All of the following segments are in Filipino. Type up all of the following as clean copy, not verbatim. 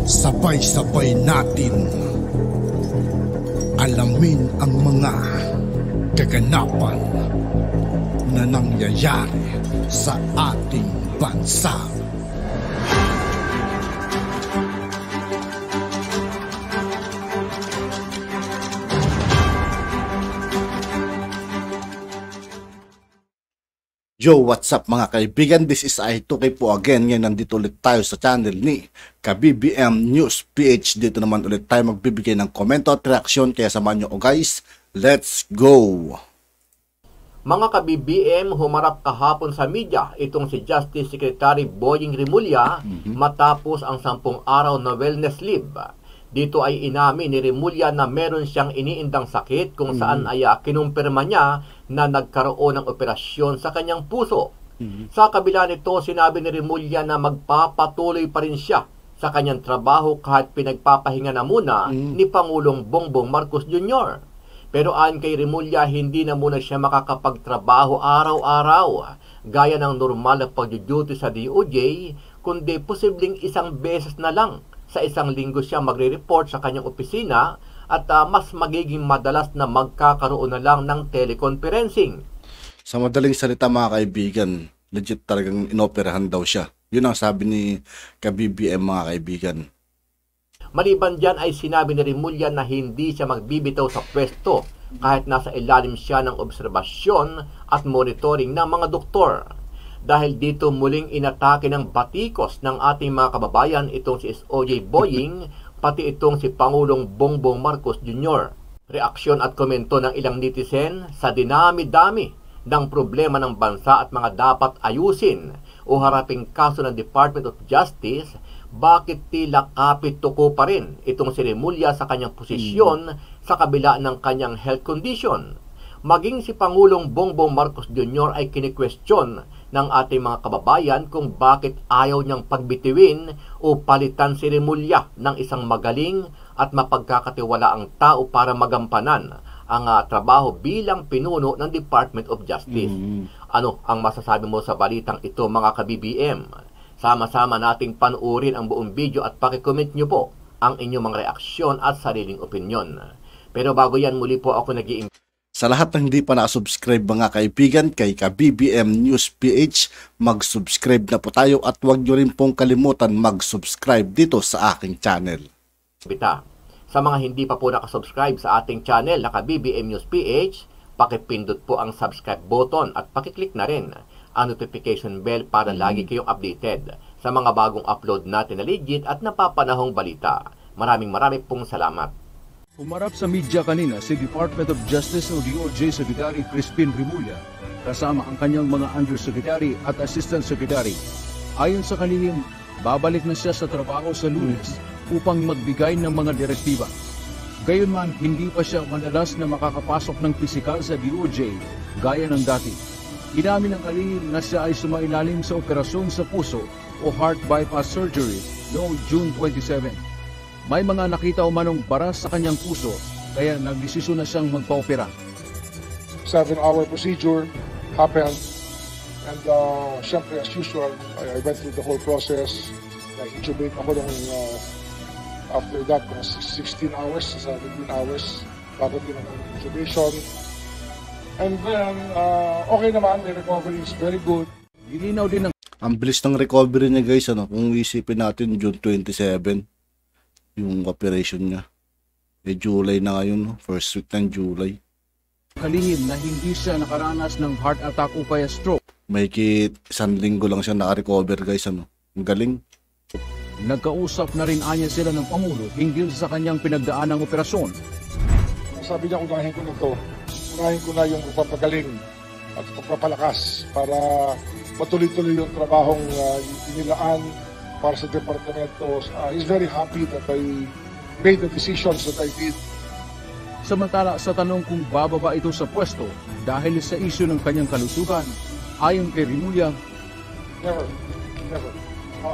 Sabay-sabay natin alamin ang mga kaganapan na nangyayari sa ating bansa. Yo, what's up mga kaibigan? This is I2K po again. Ngayon nandito ulit tayo sa channel ni KBBM News PH. Dito naman ulit tayo magbibigay ng komento at reaksyon. Kaya samahan nyo ko guys. Let's go! Mga ka-BBM, humarap kahapon sa media itong si Justice Secretary Boying Rimulya matapos ang 10 araw na wellness leave. Dito ay inamin ni Rimulya na meron siyang iniindang sakit kung saan ay kinumpirma niya na nagkaroon ng operasyon sa kanyang puso. Sa kabila nito, sinabi ni Rimulya na magpapatuloy pa rin siya sa kanyang trabaho kahit pinagpapahinga na muna ni Pangulong Bongbong Marcos Jr. Pero ayon kay Rimulya, hindi na muna siya makakapagtrabaho araw-araw gaya ng normal na pag-duty sa DOJ, kundi posibleng isang beses na lang sa isang linggo siya magre-report sa kanyang opisina at mas magiging madalas na magkakaroon na lang ng teleconferencing. Sa madaling salita mga kaibigan, legit talagang inoperahan daw siya. Yun ang sabi ni KBBM mga kaibigan. Maliban dyan ay sinabi ni Rimulya na hindi siya magbibitaw sa pwesto kahit nasa ilalim siya ng obserbasyon at monitoring ng mga doktor. Dahil dito muling inatake ng batikos ng ating mga kababayan itong si SOJ Boying, pati itong si Pangulong Bongbong Marcos Jr. Reaksyon at komento ng ilang netizen sa dinami-dami ng problema ng bansa at mga dapat ayusin o haraping kaso ng Department of Justice, bakit tila kapit-tuko pa rin itong si Rimulya sa kanyang posisyon sa kabila ng kanyang health condition. Maging si Pangulong Bongbong Marcos Jr. ay kini-question ng ating mga kababayan kung bakit ayaw niyang pagbitiwin o palitan si Rimulya ng isang magaling at mapagkakatiwalaang tao para magampanan ang trabaho bilang pinuno ng Department of Justice. Ano ang masasabi mo sa balitang ito mga ka-BBM? Sama-sama nating panuorin ang buong video at pakicomment nyo po ang inyong mga reaksyon at sariling opinyon. Pero bago yan, muli po ako Sa lahat ng hindi pa nakasubscribe mga kaibigan kay KBBM News PH, mag-subscribe na po tayo at huwag nyo rin pong kalimutan mag-subscribe dito sa aking channel. Sa mga hindi pa po nakasubscribe sa ating channel na KBBM News PH, pakipindot po ang subscribe button at pakiclick na rin ang notification bell para lagi kayong updated sa mga bagong upload natin na legit at napapanahong balita. Maraming pong salamat. Humarap sa media kanina si Department of Justice o DOJ Secretary Crispin Rimulya kasama ang kanyang mga Undersecretary at Assistant Secretary. Ayon sa kanilin, babalik na siya sa trabaho sa Lunes upang magbigay ng mga direktiba. Gayunman, hindi pa siya madalas na makakapasok ng pisikal sa DOJ gaya ng dati. Inamin ng kalihim na siya ay sumailalim sa operasyon sa puso o heart bypass surgery noong June 27. May mga nakita umanong baras sa kanyang puso, kaya nagdesisyon na siyang magpa-opera. 7-hour procedure happened, and syempre as usual, I went through the whole process. Na-intubate ako ng after that, 16 hours, 17 hours, bago din ang intubation. And then, okay naman, the recovery is very good. Dilinaw din ng Ang bilis ng recovery niya guys, ano? Kung isipin natin June 27 yung operation niya. July na ngayon, first week ng July. kalihim na hindi siya nakaranas ng heart attack o kaya stroke. Mahigit 1 linggo lang siya naka-recover guys, ano? Ang galing. Nagkausap na rin anya sila ng Pangulo hinggil sa kanyang pinagdaanang operasyon. Sabi niya, unahin ko na to. Unahin ko na yung pagpapagaling at pagpapalakas para matuloy-tuloy yung trabahong inilaan para sa departamento. He's very happy that I made the decisions that I did. Samantala sa tanong kung bababa ito sa pwesto dahil sa isyu ng kanyang kalusugan, ayon kay Rimulya, Never, never.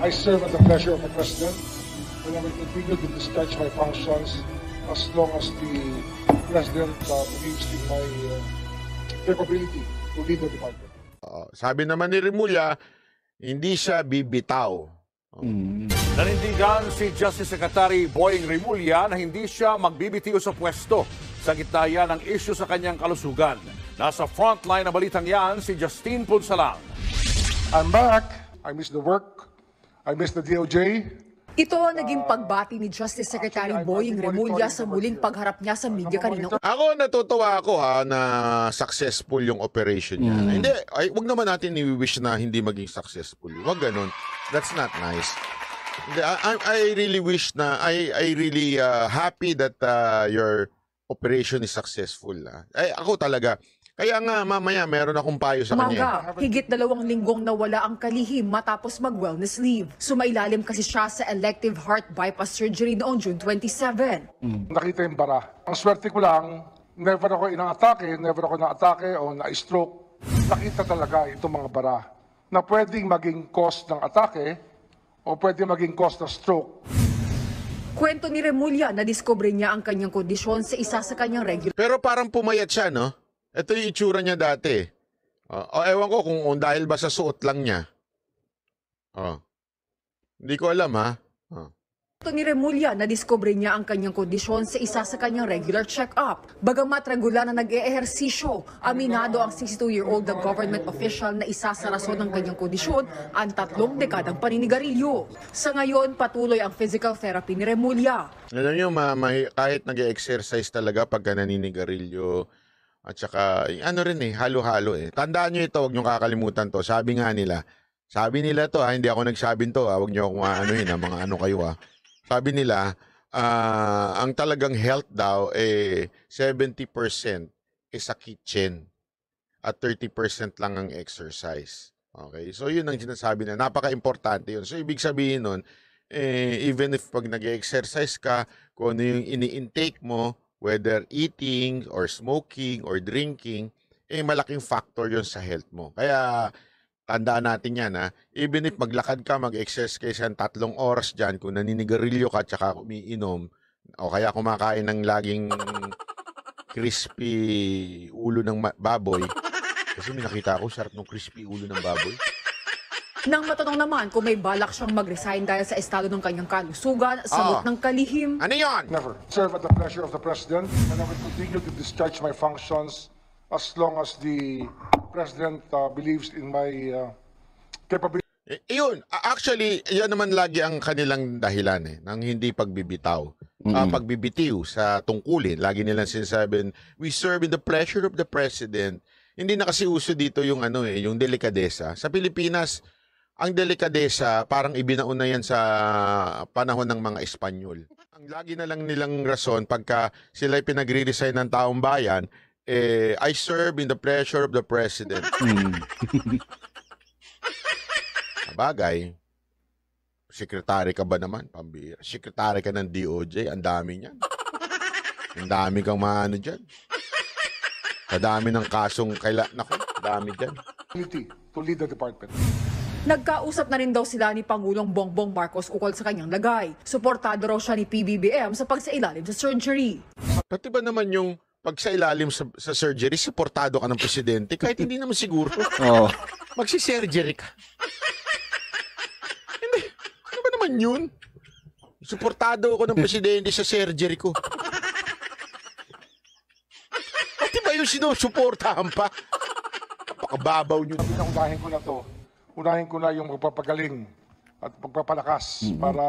I serve at the pleasure of the President and I will continue to discharge my functions as long as the President believes in my capability to lead the department. Sabi naman ni Rimulya, hindi siya bibitaw Nanindigan si Justice Secretary Boying Rimulya na hindi siya magbibitiw sa pwesto sa gitna yan ng isyu sa kanyang kalusugan. Nasa frontline na balitang yan si Justine Punsalang. I'm back. I miss the work. I miss the DOJ. Ito ang naging pagbati ni Justice Secretary Boying Rimulya sa muling pagharap niya sa media kanina. Ako natutuwa ako na successful yung operation niya. Hindi, wag naman natin i-wish na hindi maging successful. Wag ganun. That's not nice. Hindi, I really wish na I really happy that your operation is successful. Ako talaga. Kaya nga mamaya meron akong payo sa kanya. Higit 2 linggong nawala ang kalihim matapos mag-wellness leave. Sumailalim kasi siya sa elective heart bypass surgery noong June 27. Nakita yung bara. Ang swerte ko lang, never ako na-atake o na-stroke. Nakita talaga itong mga bara na pwedeng maging cause ng atake o pwedeng maging cause ng stroke. Kwento ni Rimulya na diskubre niya ang kanyang kondisyon sa isa sa kanyang regular. Pero parang pumayat siya, no? Ito yung itsura niya dati. Ewan ko kung dahil ba sa suot lang niya. Hindi ko alam, ha? Kwento ni Rimulya na diskubre niya ang kanyang kondisyon sa isa sa kanyang regular check-up. Bagamat regular na nag-eehersisyo, aminado ang 62-year-old na government official na isa sa rason ng kanyang kondisyon ang 3 dekadang paninigarilyo. Sa ngayon, patuloy ang physical therapy ni Rimulya. Alam niyo, kahit nag-exercise talaga pagka naninigarilyo, at saka, ano rin halo-halo . Tandaan nyo ito, huwag nyo kakalimutan to. Sabi nila to, hindi ako nagsabing to, huwag nyo akong anuhin, mga ano kayo . Sabi nila, ang talagang health daw, 70% is sa kitchen at 30% lang ang exercise. Okay? So, yun ang sinasabi na, napaka-importante yun. So, ibig sabihin nun, even if pag nag-exercise ka, kung ano yung ini-intake mo, whether eating or smoking or drinking, malaking factor yon sa health mo. Kaya tandaan natin yan, even if maglakad ka, mag-exercise ka 3 oras dyan, kung naninigarilyo ka tsaka umiinom, o kaya kumakain ng laging crispy ulo ng baboy, kasi may nakita ako, sarap ng crispy ulo ng baboy. Nang matanong naman kung may balak siyang mag-resign dahil sa estado ng kanyang kalusugan, sagot ng kalihim. Ano yun? Never. Serve at the pleasure of the President, and I will continue to discharge my functions as long as the President believes in my capability. Yun, actually, yan naman lagi ang kanilang dahilan ng hindi pagbibitaw. Pagbibitiw sa tungkulin. Lagi nilang sinasabi, we serve in the pleasure of the President. Hindi na kasi uso dito yung yung delikadesa. Sa Pilipinas, ang delikadesa parang ibinauna yan sa panahon ng mga Espanyol. Ang lagi na lang nilang rason pagka sila'y pinagre-resign ng taong bayan, I serve in the pleasure of the President. Bagay, sekretary ka ba naman? Pambira. Sekretary ka ng DOJ, ang dami niyan. Ang dami kang maano dyan. Kadami ng kasong naku, dami dyan. To lead the department. Nagkausap na rin daw sila ni Pangulong Bongbong Marcos ukol sa kanyang lagay. Suportado raw siya ni PBBM sa pagsailalim sa surgery. Pati ba naman yung pagsailalim sa surgery, suportado ka ng presidente, kahit hindi naman siguro. Magsi-surgery ka. Hindi. Ano ba naman yun? Suportado ako ng presidente sa surgery ko. Pati ba yung sinusuportahan pa? Napakababaw nyo. Unahin ko na to. Unahin ko na yung magpapagaling at pagpapalakas para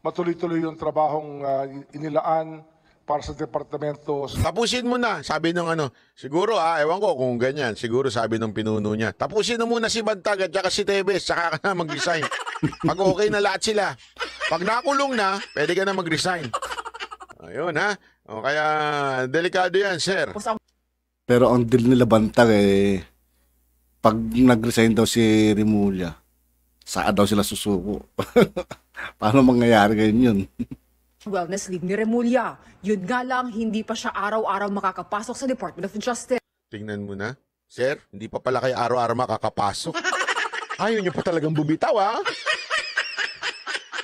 matuloy-tuloy yung trabahong inilaan para sa departamento. Tapusin mo na, sabi ng siguro ewan ko kung ganyan, siguro sabi ng pinuno niya, tapusin na muna si Bantag at saka si Tebes, saka ka na mag-resign. Pag okay na lahat sila. Pag nakulong na, pwede ka na mag-resign. Ayun o, kaya delikado yan, sir. Pero ang deal nila Bantag pag nag-resign daw si Rimulya, saan daw sila susuko? Paano mangyayari ngayon yun? Wellness leave ni Rimulya. Yun nga lang, hindi pa siya araw-araw makakapasok sa Department of Justice. Tingnan mo na. Sir, hindi pa pala kayo araw-araw makakapasok. Ayaw nyo pa talagang bumitaw,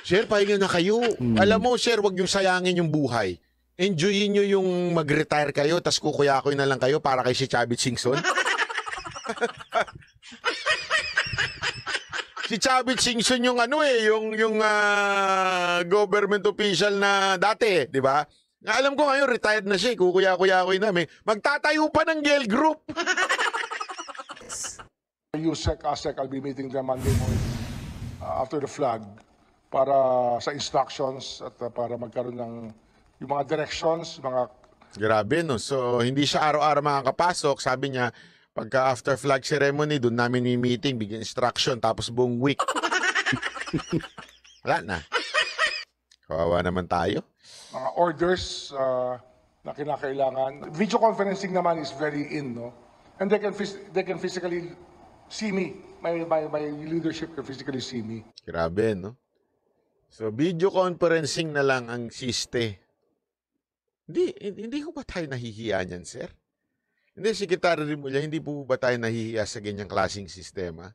Sir, pahinga na kayo. Alam mo, sir, wag yung sayangin yung buhay. Enjoyin nyo yung mag-retire kayo, tas kukuyakoy na lang kayo para kay si Chavit Singson. Si Chavit Singson yung government official na dati, di ba? Alam ko ngayon, retired na siya. Kukuya-kuya-kuya namin. Magtatayo pa ng Gale Group. USEC, ASEC, I'll be meeting them Monday morning after the flag para sa instructions at para magkaroon ng yung mga directions, mga... Grabe, no? So, hindi siya araw-araw makakapasok. Sabi niya, pagka after flag ceremony, doon namin yung meeting, bigyan instruction, tapos buong week. Wala na. Kawawa naman tayo. Mga orders na kinakailangan. Video conferencing naman is very in, no? And they can physically see me. My leadership can physically see me. Grabe, no? So, video conferencing na lang ang siste. Hindi ko ba tayo nahihiya niyan, sir? Hindi, Secretary Remulla, hindi po ba tayo nahihiya sa ganyang klaseng sistema?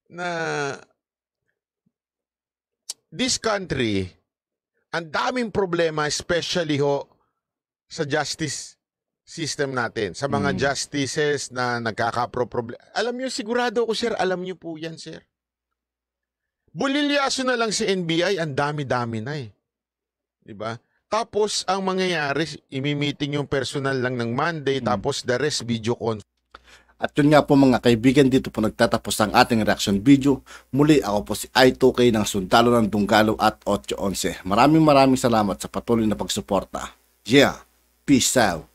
Na this country, ang daming problema, especially sa justice system natin, sa mga justices na nagkakaproblema. Alam niyo, sigurado ko, sir, alam niyo po yan, sir. Bulilyaso na lang si NBI, ang dami-dami na eh. Diba? Tapos, ang mangyayari, imi-meeting yung personal lang ng Monday, tapos the rest video con. At yun nga po mga kaibigan, dito po nagtatapos ang ating reaction video. Muli ako po si I2K ng Sundalo ng Dunggalo at 811. Maraming salamat sa patuloy na pagsuporta. Yeah, peace out.